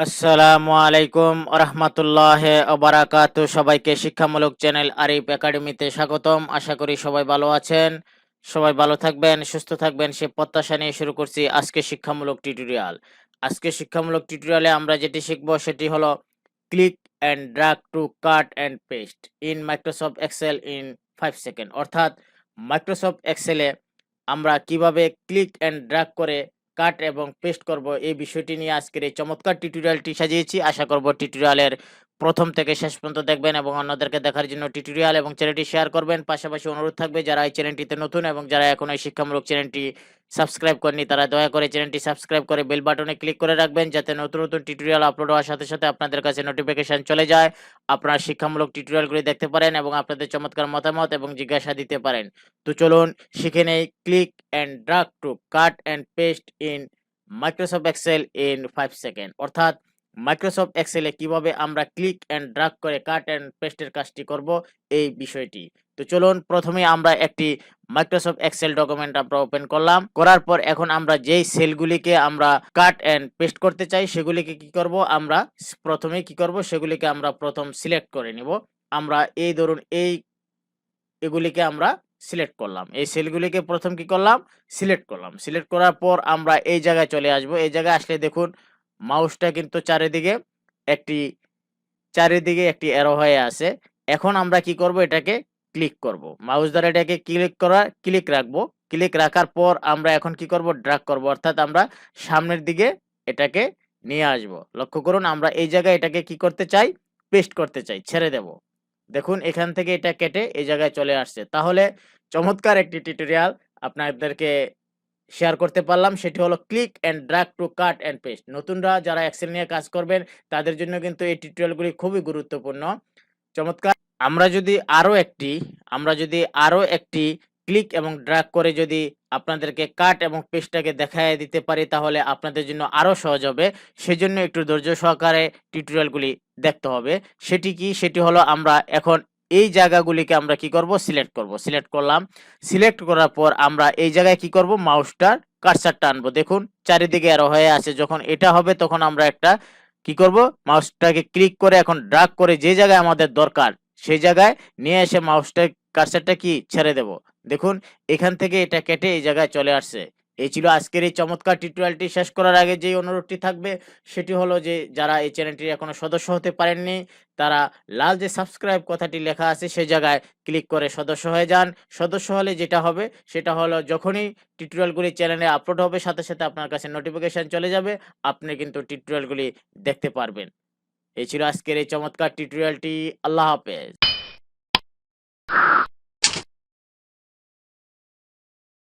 আসসালামু আলাইকুম রহমতুল্লাহ ওবারাকাতু। সবাইকে শিক্ষামূলক চ্যানেল আরিফ একাডেমিতে স্বাগতম। আশা করি সবাই ভালো আছেন, সবাই ভালো থাকবেন, সুস্থ থাকবেন সে প্রত্যাশা নিয়ে শুরু করছি আজকে শিক্ষামূলক টিউটোরিয়াল। আজকে শিক্ষামূলক টিউটোরিয়ালে আমরা যেটি শিখব সেটি হলো click and drag to cut and paste in Microsoft Excel in 5 second. অর্থাৎ মাইক্রোসফট এক্সেলে আমরা কিভাবে ক্লিক অ্যান্ড ড্র্যাগ করে কাট এবং পেস্ট করব এই বিষয়টি নিয়ে আজকের এই চমৎকার টিউটোরিয়ালটি সাজিয়েছি। আশা করব টিউটোরিয়ালের প্রথম থেকে শেষ পর্যন্ত দেখবেন এবং অন্যদেরকে দেখার জন্য টিউটোরিয়াল এবং চ্যানেলটি শেয়ার করবেন। পাশাপাশি অনুরোধ থাকবে যারা এই চ্যানেলটিতে নতুন এবং যারা এখন এই শিক্ষামূলক চ্যানেলটি সাবস্ক্রাইব করেনি তারা দয়া করে চ্যানেলটি সাবস্ক্রাইব করে বেল বাটনে ক্লিক করে রাখবেন, যাতে নতুন নতুন টিউটোরিয়াল আপলোড হওয়ার সাথে সাথে আপনাদের কাছে নোটিফিকেশন চলে যায়, আপনারা শিক্ষামূলক টিউটোরিয়ালগুলি দেখতে পারেন এবং আপনাদের চমৎকার মতামত এবং জিজ্ঞাসা দিতে পারেন। তো চলুন শিখে নেই click and drag to cut and paste in Microsoft Excel in 5 second. অর্থাৎ মাইক্রোসফট এক্সেলে কিভাবে আমরা ক্লিক অ্যান্ড ড্র্যাগ করে কাট অ্যান্ড পেস্টের কাজটি করব এই বিষয়টি। তো চলুন প্রথমে আমরা একটি মাইক্রোসফট এক্সেল ডকুমেন্ট আমরা ওপেন করলাম। করার পর এখন আমরা যেই সেলগুলিকে আমরা কাট অ্যান্ড পেস্ট করতে চাই সেগুলিকে কি করব, আমরা প্রথমে কি করব সেগুলিকে আমরা প্রথম সিলেক্ট করে নিব। আমরা এই ধরুন এগুলিকে আমরা সিলেক্ট করলাম। এই সেলগুলিকে প্রথম কি করলাম, সিলেক্ট করলাম। সিলেক্ট করার পর আমরা এই জায়গায় চলে আসব। এই জায়গায় আসলে দেখুন মাউসটা কিন্তু চারিদিকে একটি অ্যারো হয়ে আছে। এখন আমরা কি করব, এটাকে ক্লিক করব। মাউস দ্বারা এটাকে ক্লিক রাখবো। ক্লিক রাখার পর আমরা এখন কি করব, ড্র্যাগ করব। অর্থাৎ আমরা সামনের দিকে এটাকে নিয়ে আসব। লক্ষ্য করুন আমরা এই জায়গায় এটাকে কি করতে চাই, পেস্ট করতে চাই, ছেড়ে দেব। দেখুন এখান থেকে এটা কেটে এই জায়গায় চলে আসছে। তাহলে চমৎকার একটি টিউটোরিয়াল আপনাদেরকে শেয়ার করতে পারলাম, সেটি হলো click and drag to cut and paste. নতুনরা যারা এক্সেল নিয়ে কাজ করবেন তাদের জন্য কিন্তু এই টিউটোরিয়ালগুলি খুবই গুরুত্বপূর্ণ, চমৎকার। আমরা যদি আরো একটি ক্লিক এবং ড্র্যাগ করে যদি আপনাদেরকে কাট এবং পেস্টটাকে দেখায় দিতে পারি তাহলে আপনাদের জন্য আরো সহজ হবে। সেজন্য একটু ধৈর্য সহকারে টিউটোরিয়ালগুলি দেখতে হবে। সেটি হলো আমরা এখন এই জায়গাগুলিকে আমরা কি করব, সিলেক্ট করব। সিলেক্ট করলাম। সিলেক্ট করার পর আমরা এই জায়গায় কি করব, মাউসটার কার্সারটা আনবো। দেখুন চারিদিকে অ্যারো হয়ে আছে। যখন এটা হবে তখন আমরা একটা কি করব, মাউসটাকে ক্লিক করে এখন ড্র্যাগ করে যে জায়গায় আমাদের দরকার সেই জায়গায় নিয়ে এসে মাউসটা কার্সারটা কি ছেড়ে দেব। দেখুন এখান থেকে এটা কেটে এই জায়গায় চলে আসছে। এই ছিল আজকের এই চমৎকার টিউটোরিয়ালটি। শেষ করার আগে যে অনুরোধটি থাকবে সেটি হলো যে যারা এই চ্যানেলটির এখনো সদস্য হতে পারেননি তারা লাল যে সাবস্ক্রাইব কথাটি লেখা আছে সেই জায়গায় ক্লিক করে সদস্য হয়ে যান। সদস্য হলে যেটা হবে সেটা হলো যখনই টিউটোরিয়ালগুলি চ্যানেলে আপলোড হবে সাথে সাথে আপনার কাছে নোটিফিকেশন চলে যাবে, আপনি কিন্তু টিউটোরিয়ালগুলি দেখতে পারবেন। এই ছিল আজকের এই চমৎকার টিউটোরিয়ালটি। আল্লাহ হাফেজ।